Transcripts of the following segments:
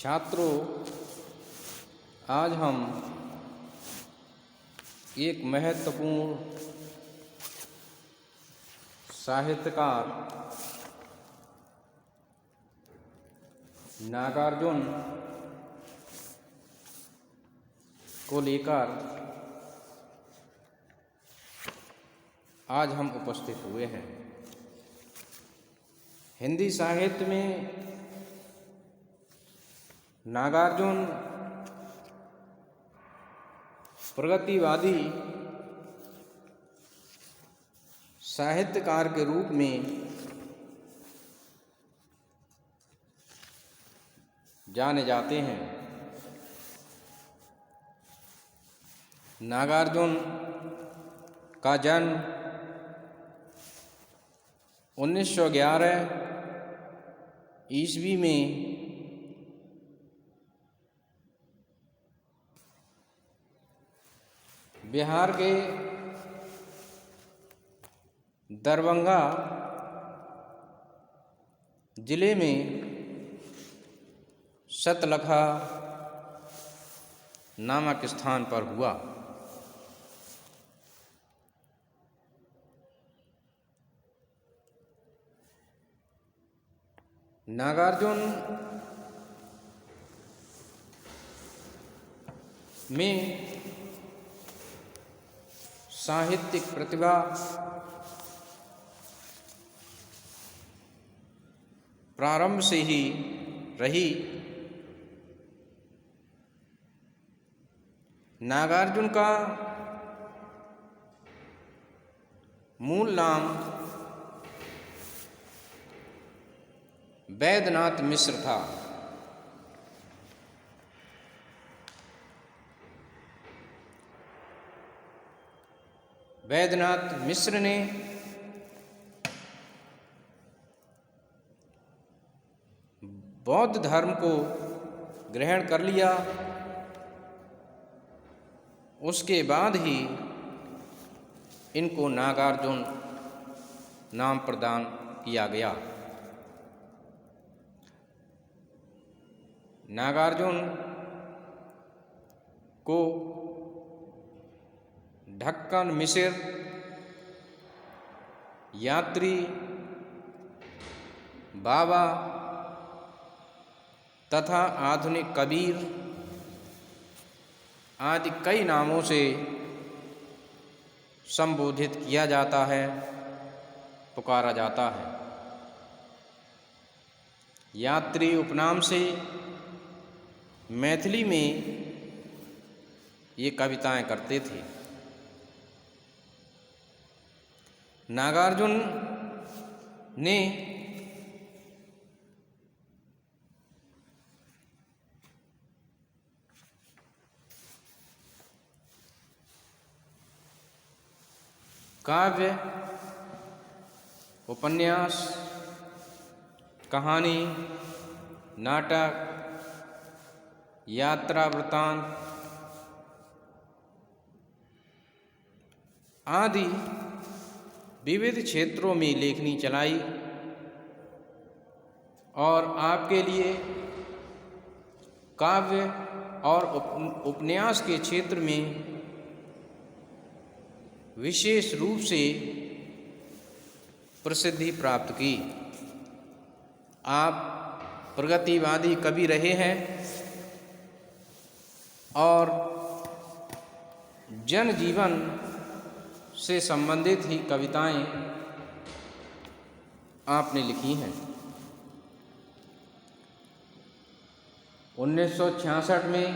छात्रों, आज हम एक महत्वपूर्ण साहित्यकार नागार्जुन को लेकर आज हम उपस्थित हुए हैं। हिंदी साहित्य में नागार्जुन प्रगतिवादी साहित्यकार के रूप में जाने जाते हैं। नागार्जुन का जन्म 1911 ईस्वी में बिहार के दरभंगा जिले में सतलखा नामक स्थान पर हुआ। नागार्जुन में साहित्यिक प्रतिभा प्रारंभ से ही रही। नागार्जुन का मूल नाम वैद्यनाथ मिश्र था। वैद्यनाथ मिश्र ने बौद्ध धर्म को ग्रहण कर लिया। उसके बाद ही इनको नागार्जुन नाम प्रदान किया गया। नागार्जुन को ढक्कन मिसिर, यात्री, बाबा तथा आधुनिक कबीर आदि कई नामों से संबोधित किया जाता है, पुकारा जाता है। यात्री उपनाम से मैथिली में ये कविताएं करते थे। नागार्जुन ने काव्य, उपन्यास, कहानी, नाटक, यात्रा वृत्तांत आदि विविध क्षेत्रों में लेखनी चलाई और आपके लिए काव्य और उपन्यास के क्षेत्र में विशेष रूप से प्रसिद्धि प्राप्त की। आप प्रगतिवादी कवि रहे हैं और जनजीवन से संबंधित ही कविताएं आपने लिखी हैं। 1966 में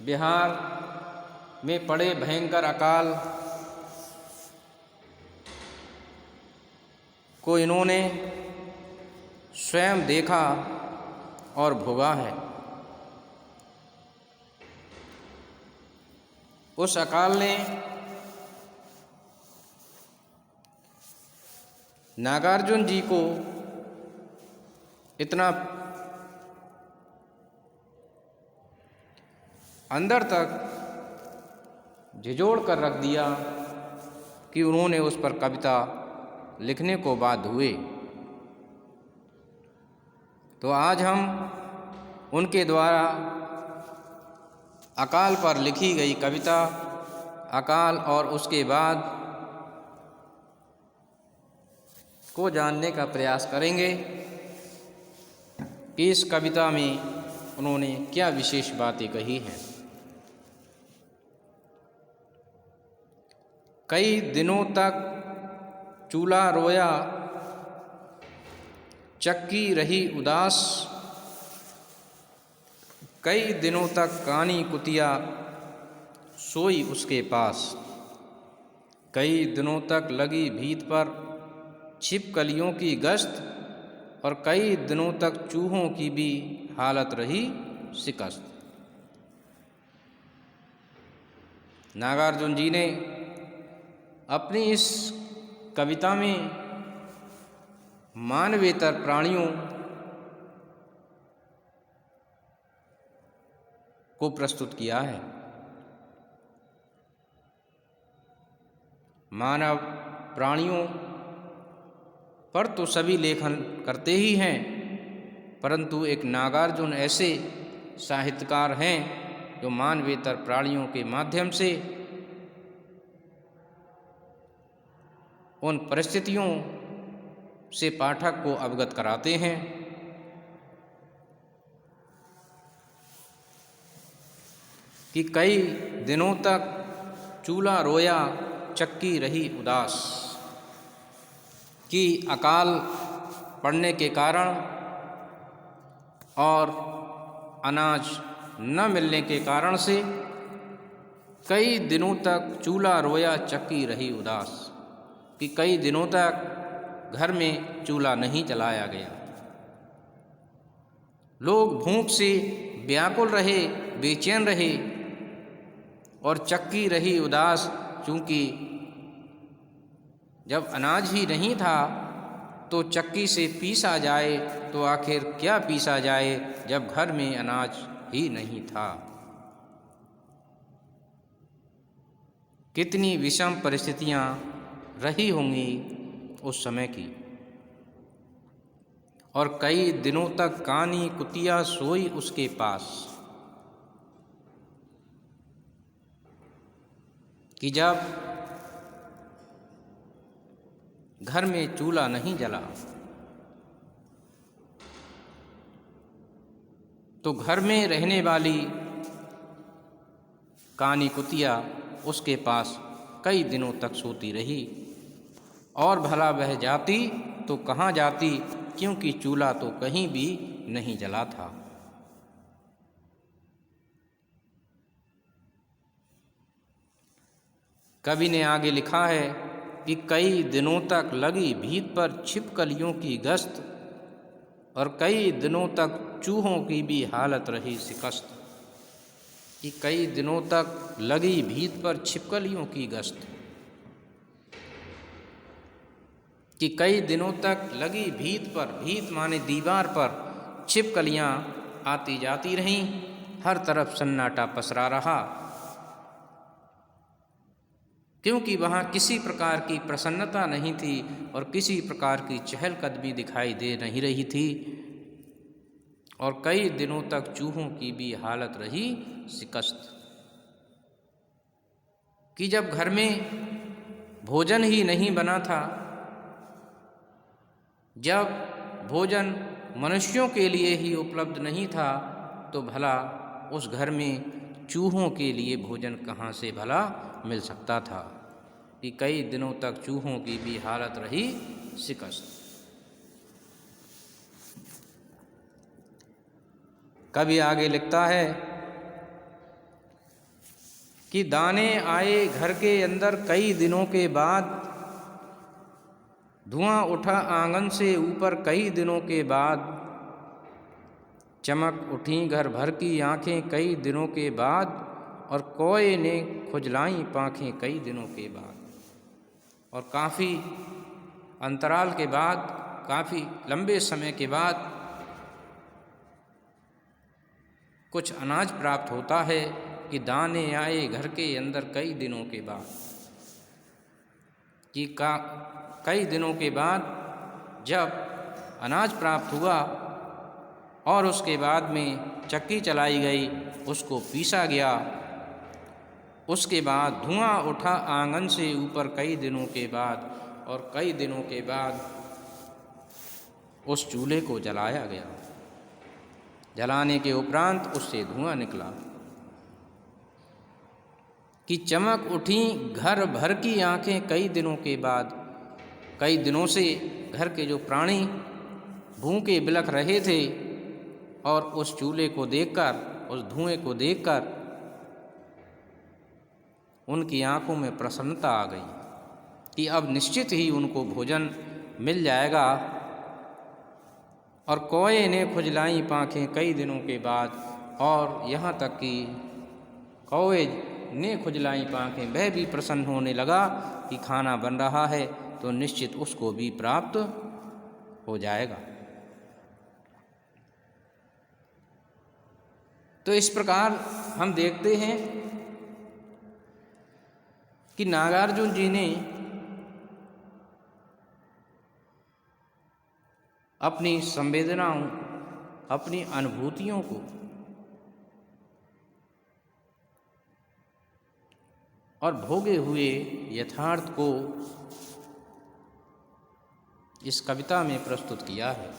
बिहार में पड़े भयंकर अकाल को इन्होंने स्वयं देखा और भोगा है। उस अकाल ने नागार्जुन जी को इतना अंदर तक झिझोड़ कर रख दिया कि उन्होंने उस पर कविता लिखने को बाध्य हुए। तो आज हम उनके द्वारा अकाल पर लिखी गई कविता, अकाल और उसके बाद को जानने का प्रयास करेंगे कि इस कविता में उन्होंने क्या विशेष बातें कही हैं। कई दिनों तक चूल्हा रोया, चक्की रही उदास, कई दिनों तक कानी कुतिया सोई उसके पास, कई दिनों तक लगी भीत पर छिपकलियों की गश्त, और कई दिनों तक चूहों की भी हालत रही शिकस्त। नागार्जुन जी ने अपनी इस कविता में मानवेतर प्राणियों को प्रस्तुत किया है। मानव प्राणियों पर तो सभी लेखन करते ही हैं, परंतु एक नागार्जुन ऐसे साहित्यकार हैं जो मानवेतर प्राणियों के माध्यम से उन परिस्थितियों से पाठक को अवगत कराते हैं कि कई दिनों तक चूल्हा रोया, चक्की रही उदास, कि अकाल पड़ने के कारण और अनाज न मिलने के कारण से कई दिनों तक चूल्हा रोया, चक्की रही उदास, कि कई दिनों तक घर में चूल्हा नहीं जलाया गया। लोग भूख से व्याकुल रहे, बेचैन रहे, और चक्की रही उदास, क्योंकि जब अनाज ही नहीं था तो चक्की से पीसा जाए तो आखिर क्या पीसा जाए जब घर में अनाज ही नहीं था। कितनी विषम परिस्थितियां रही होंगी उस समय की। और कई दिनों तक कानी कुतिया सोई उसके पास, कि जब घर में चूल्हा नहीं जला तो घर में रहने वाली कानी कुतिया उसके पास कई दिनों तक सोती रही, और भला वह जाती तो कहाँ जाती, क्योंकि चूल्हा तो कहीं भी नहीं जला था। कवि ने आगे लिखा है कि कई दिनों तक लगी भीत पर छिपकलियों की गश्त, और कई दिनों तक चूहों की भी हालत रही शिकस्त, कि कई दिनों तक लगी भीत पर छिपकलियों की गश्त, कि कई दिनों तक लगी भीत पर, भीत माने दीवार पर, छिपकलियां आती जाती रहीं, हर तरफ सन्नाटा पसरा रहा, क्योंकि वहाँ किसी प्रकार की प्रसन्नता नहीं थी और किसी प्रकार की चहलकदमी दिखाई दे नहीं रही थी, और कई दिनों तक चूहों की भी हालत रही शिकस्त, कि जब घर में भोजन ही नहीं बना था, जब भोजन मनुष्यों के लिए ही उपलब्ध नहीं था, तो भला उस घर में चूहों के लिए भोजन कहाँ से भला मिल सकता था, कि कई दिनों तक चूहों की भी हालत रही शिकस्त। कवि आगे लिखता है कि दाने आए घर के अंदर कई दिनों के बाद, धुआं उठा आंगन से ऊपर कई दिनों के बाद, चमक उठी घर भर की आंखें कई दिनों के बाद, और कोए ने खुजलाई पाँखें कई दिनों के बाद। और काफ़ी अंतराल के बाद, काफ़ी लंबे समय के बाद कुछ अनाज प्राप्त होता है, कि दाने आए घर के अंदर कई दिनों के बाद, कि कई दिनों के बाद जब अनाज प्राप्त हुआ और उसके बाद में चक्की चलाई गई, उसको पीसा गया। उसके बाद धुआं उठा आंगन से ऊपर कई दिनों के बाद, और कई दिनों के बाद उस चूल्हे को जलाया गया। जलाने के उपरांत उससे धुआं निकला कि चमक उठी घर भर की आंखें। कई दिनों के बाद, कई दिनों से घर के जो प्राणी भूखे बिलख रहे थे, और उस चूल्हे को देखकर, उस धुएं को देखकर उनकी आंखों में प्रसन्नता आ गई कि अब निश्चित ही उनको भोजन मिल जाएगा। और कौए ने खुजलाई पाँखें कई दिनों के बाद, और यहाँ तक कि कौए ने खुजलाई पाँखें, वह भी प्रसन्न होने लगा कि खाना बन रहा है तो निश्चित उसको भी प्राप्त हो जाएगा। तो इस प्रकार हम देखते हैं कि नागार्जुन जी ने अपनी संवेदनाओं, अपनी अनुभूतियों को और भोगे हुए यथार्थ को इस कविता में प्रस्तुत किया है।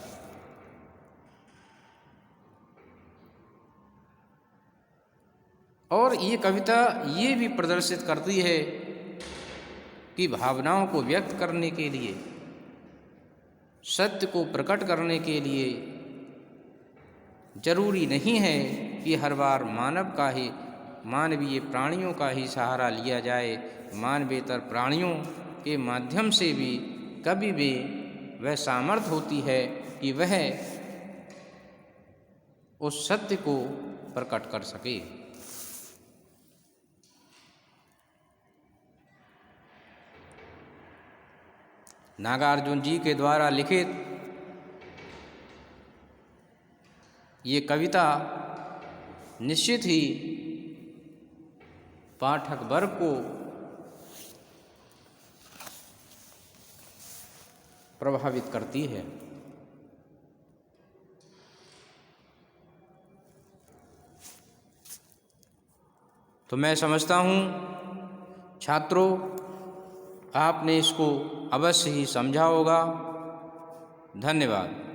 और ये कविता ये भी प्रदर्शित करती है कि भावनाओं को व्यक्त करने के लिए, सत्य को प्रकट करने के लिए जरूरी नहीं है कि हर बार मानवीय प्राणियों का ही सहारा लिया जाए। मानवेतर प्राणियों के माध्यम से भी कभी भी वह सामर्थ्य होती है कि वह उस सत्य को प्रकट कर सके। नागार्जुन जी के द्वारा लिखित ये कविता निश्चित ही पाठक वर्ग को प्रभावित करती है। तो मैं समझता हूँ छात्रों, आपने इसको अवश्य ही समझा होगा। धन्यवाद।